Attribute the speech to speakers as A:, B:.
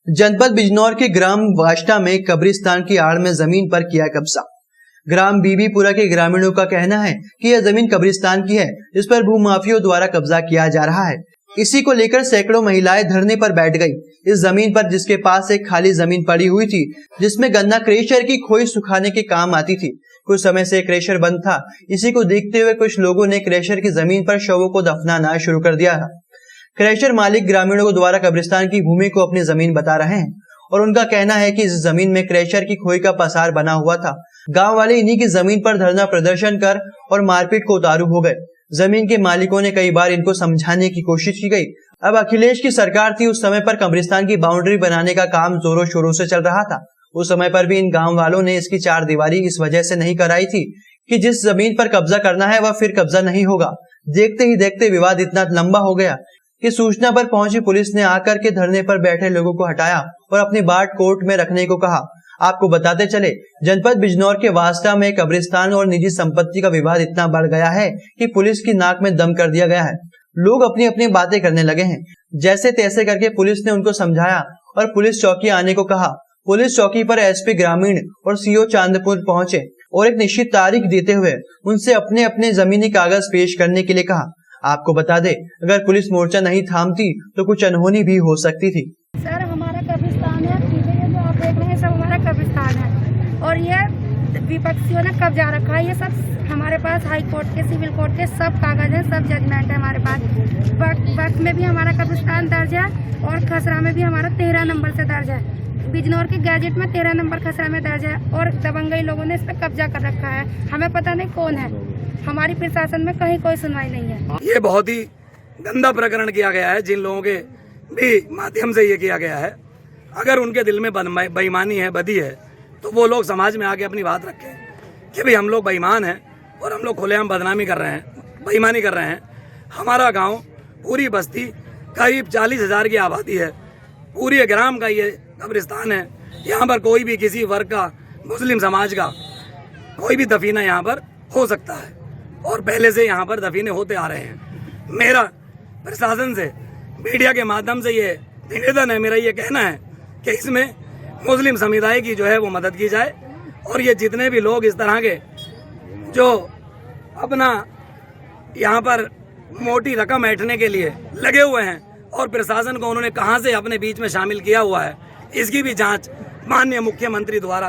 A: जनपद बिजनौर के ग्राम वाष्टा में कब्रिस्तान की आड़ में जमीन पर किया कब्जा। ग्राम बीबीपुरा के ग्रामीणों का कहना है कि यह जमीन कब्रिस्तान की है, इस पर भूमाफियों द्वारा कब्जा किया जा रहा है। इसी को लेकर सैकड़ों महिलाएं धरने पर बैठ गई। इस जमीन पर जिसके पास एक खाली जमीन पड़ी हुई थी, जिसमें गन्ना क्रेशर की खोई सुखाने के काम आती थी। कुछ समय से क्रेशर बंद था। इसी को देखते हुए कुछ लोगों ने क्रेशर की जमीन पर शवों को दफनाना शुरू कर दिया था। क्रेशर मालिक ग्रामीणों को द्वारा कब्रिस्तान की भूमि को अपनी जमीन बता रहे हैं और उनका कहना है कि इस जमीन में क्रेशर की खोई का पसार बना हुआ था। गांव वाले इन्हीं की जमीन पर धरना प्रदर्शन कर और मारपीट को उतारू हो गए। जमीन के मालिकों ने कई बार इनको समझाने की कोशिश की गई। अब अखिलेश की सरकार थी, उस समय पर कब्रिस्तान की बाउंड्री बनाने का काम जोरों शोरों से चल रहा था। उस समय पर भी इन गांव वालों ने इसकी चार दीवारी इस वजह से नहीं कराई थी कि जिस जमीन पर कब्जा करना है वह फिर कब्जा नहीं होगा। देखते ही देखते विवाद इतना लंबा हो गया कि सूचना पर पहुंची पुलिस ने आकर के धरने पर बैठे लोगों को हटाया और अपनी बात कोर्ट में रखने को कहा। आपको बताते चले, जनपद बिजनौर के वास्ता में कब्रिस्तान और निजी संपत्ति का विवाद इतना बढ़ गया है कि पुलिस की नाक में दम कर दिया गया है। लोग अपनी अपनी बातें करने लगे हैं। जैसे तैसे करके पुलिस ने उनको समझाया और पुलिस चौकी आने को कहा। पुलिस चौकी पर एसपी ग्रामीण और सीओ चांदपुर पहुंचे और एक निश्चित तारीख देते हुए उनसे अपने अपने जमीनी कागज पेश करने के लिए कहा। आपको बता दे, अगर पुलिस मोर्चा नहीं थामती तो कुछ अनहोनी भी हो सकती थी।
B: सर, हमारा कब्रिस्तान है, ये जो आप देख रहे हैं सब हमारा कब्रिस्तान है और ये विपक्षियों ने कब्जा रखा है। ये सब हमारे पास हाई कोर्ट के, सिविल कोर्ट के सब कागज हैं, सब जजमेंट है हमारे पास। वक्त में भी हमारा कब्रिस्तान दर्ज है और खसरा में भी हमारा 13 नंबर से दर्ज है। बिजनौर के गैजेट में 13 नंबर खसरा में दर्ज है और दबंगई लोगों ने इस पर कब्जा कर रखा है। हमें पता नहीं कौन है, हमारी प्रशासन में कहीं कोई सुनवाई नहीं है।
C: ये बहुत ही गंदा प्रकरण किया गया है। जिन लोगों के भी माध्यम से ये किया गया है, अगर उनके दिल में बेईमानी है, बदी है, तो वो लोग समाज में आके अपनी बात रखें कि भाई हम लोग बेईमान हैं और हम लोग खुलेआम बदनामी कर रहे हैं, बेईमानी कर रहे हैं। हमारा गांव, पूरी बस्ती करीब 40,000 की आबादी है। पूरे ग्राम का ये कब्रिस्तान है। यहाँ पर कोई भी किसी वर्ग का, मुस्लिम समाज का कोई भी दफीना यहाँ पर हो सकता है और पहले से यहाँ पर दफीने होते आ रहे हैं। मेरा प्रशासन से, मीडिया के माध्यम से ये निवेदन है, मेरा ये कहना है कि इसमें मुस्लिम समुदाय की जो है वो मदद की जाए और ये जितने भी लोग इस तरह के जो अपना यहाँ पर मोटी रकम ऐंठने के लिए लगे हुए हैं और प्रशासन को उन्होंने कहाँ से अपने बीच में शामिल किया हुआ है, इसकी भी जांच माननीय मुख्यमंत्री द्वारा